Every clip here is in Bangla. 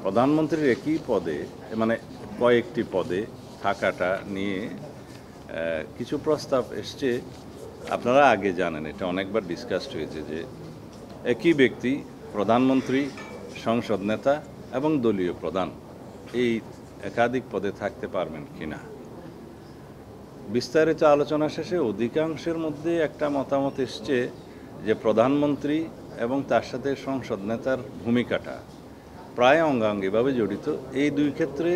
প্রধানমন্ত্রীর একই পদে মানে কয়েকটি পদে থাকাটা নিয়ে কিছু প্রস্তাব এসছে। আপনারা আগে জানেন, এটা অনেকবার ডিসকাসড হয়েছে যে একই ব্যক্তি প্রধানমন্ত্রী, সংসদ নেতা এবং দলীয় প্রধান এই একাধিক পদে থাকতে পারবেন কিনা। বিস্তারিত আলোচনা শেষে অধিকাংশের মধ্যে একটা মতামত এসছে যে প্রধানমন্ত্রী এবং তার সাথে সংসদ নেতার ভূমিকাটা প্রায় অঙ্গাঙ্গিভাবে জড়িত। এই দুই ক্ষেত্রে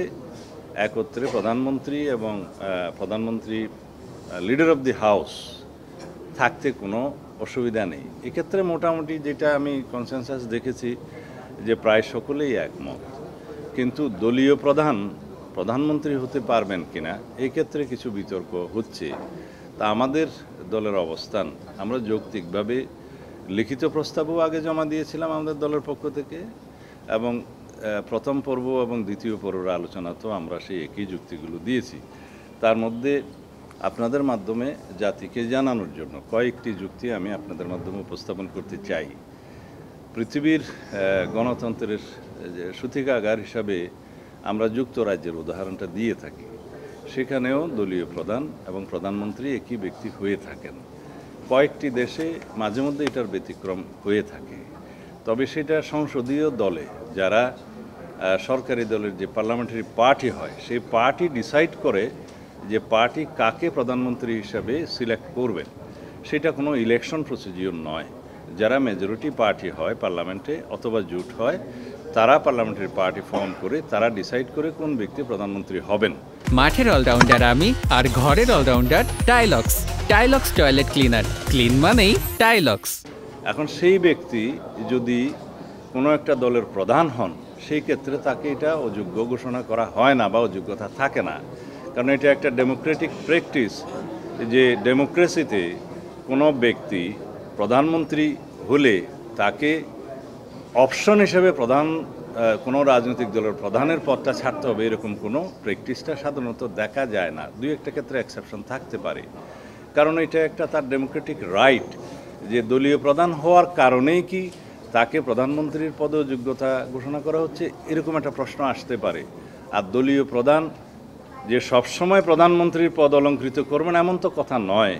একত্রে প্রধানমন্ত্রী এবং প্রধানমন্ত্রী লিডার অব দি হাউস থাকতে কোনো অসুবিধা নেই। এক্ষেত্রে মোটামুটি যেটা আমি কনসেনসাস দেখেছি যে প্রায় সকলেই একমত। কিন্তু দলীয় প্রধানমন্ত্রী হতে পারবেন কিনা এই ক্ষেত্রে কিছু বিতর্ক হচ্ছে। তা আমাদের দলের অবস্থান, আমরা যৌক্তিকভাবে লিখিত প্রস্তাবও আগে জমা দিয়েছিলাম আমাদের দলের পক্ষ থেকে, এবং প্রথম পর্ব এবং দ্বিতীয় পর্বের আলোচনা তো আমরা সেই একই যুক্তিগুলো দিয়েছি। তার মধ্যে আপনাদের মাধ্যমে জাতিকে জানানোর জন্য কয়েকটি যুক্তি আমি আপনাদের মাধ্যমে উপস্থাপন করতে চাই। পৃথিবীর গণতন্ত্রের সূতিকাগার হিসাবে আমরা যুক্তরাজ্যের উদাহরণটা দিয়ে থাকি। সেখানেও দলীয় প্রধান এবং প্রধানমন্ত্রী একই ব্যক্তি হয়ে থাকেন। কয়েকটি দেশে মাঝে মধ্যে এটার ব্যতিক্রম হয়ে থাকে, তবে সেটা সংসদীয় দলে যারা সরকারি দলের যে পার্লামেন্টারি পার্টি হয় সেই পার্টি ডিসাইড করে যে পার্টি কাকে প্রধানমন্ত্রী হিসাবে সিলেক্ট করবেন। সেটা কোনো ইলেকশন প্রসিডিওর নয়। যারা মেজরিটি পার্টি হয় পার্লামেন্টে অথবা জোট হয়, তারা পার্লামেন্টারি পার্টি ফর্ম করে তারা ডিসাইড করে কোন ব্যক্তি প্রধানমন্ত্রী হবেন। মাঠের অলরাউন্ডার আমি, আর ঘরের allrounder Tylox. Tylox toilet cleaner, clean মানেই টাইলক্স। এখন সেই ব্যক্তি যদি কোনো একটা দলের প্রধান হন, সেই ক্ষেত্রে তাকে এটা অযোগ্য ঘোষণা করা হয় না বা অযোগ্যতা থাকে না। কারণ এটা একটা ডেমোক্রেটিক প্র্যাকটিস যে ডেমোক্রেসিতে কোনো ব্যক্তি প্রধানমন্ত্রী হলে তাকে অপশন হিসেবে কোনো রাজনৈতিক দলের প্রধানের পদটা ছাড়তে হবে, এরকম কোনো প্র্যাকটিসটা সাধারণত দেখা যায় না। দুই একটা ক্ষেত্রে এক্সেপশন থাকতে পারে, কারণ এটা একটা তার ডেমোক্রেটিক রাইট যে দলীয় প্রধান হওয়ার কারণেই কি তাকে প্রধানমন্ত্রীর পদে যোগ্যতা ঘোষণা করা হচ্ছে, এরকম একটা প্রশ্ন আসতে পারে। আর দলীয় প্রধান যে সবসময় প্রধানমন্ত্রীর পদ অলঙ্কৃত করবেন এমন তো কথা নয়।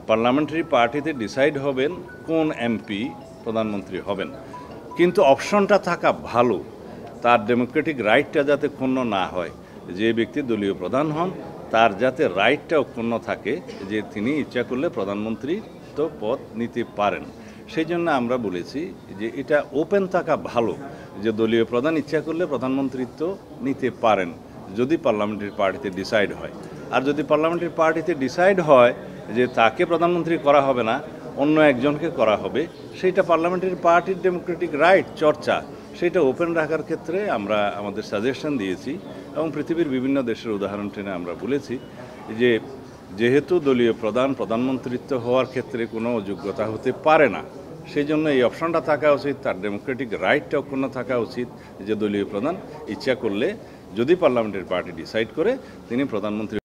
পার্লামেন্টারি পার্টিতে ডিসাইড হবেন কোন এমপি প্রধানমন্ত্রী হবেন, কিন্তু অপশনটা থাকা ভালো, তার ডেমোক্রেটিক রাইটটা যাতে ক্ষুণ্ণ না হয়। যে ব্যক্তি দলীয় প্রধান হন তার যাতে রাইটটা অক্ষুণ্ণ থাকে যে তিনি ইচ্ছা করলে প্রধানমন্ত্রীত্ব পদ নিতে পারেন। সেই জন্য আমরা বলেছি যে এটা ওপেন থাকা ভালো, যে দলীয় প্রধান ইচ্ছা করলে প্রধানমন্ত্রীত্ব নিতে পারেন যদি পার্লামেন্টারি পার্টিতে ডিসাইড হয়। আর যদি পার্লামেন্টারি পার্টিতে ডিসাইড হয় যে তাকে প্রধানমন্ত্রী করা হবে না, অন্য একজনকে করা হবে, সেইটা পার্লামেন্টারি পার্টির ডেমোক্রেটিক রাইট চর্চা, সেটা ওপেন রাখার ক্ষেত্রে আমরা আমাদের সাজেশন দিয়েছি। এবং পৃথিবীর বিভিন্ন দেশের উদাহরণ টেনে আমরা বলেছি যে যেহেতু দলীয় প্রধানমন্ত্রিত্ব হওয়ার ক্ষেত্রে কোনো যোগ্যতা হতে পারে না, সেই জন্য এই অপশনটা থাকা উচিত, তার ডেমোক্রেটিক রাইটটা অক্ষুণ্ণ থাকা উচিত যে দলীয় প্রধান ইচ্ছা করলে যদি পার্লামেন্টারি পার্টি ডিসাইড করে তিনি প্রধানমন্ত্রী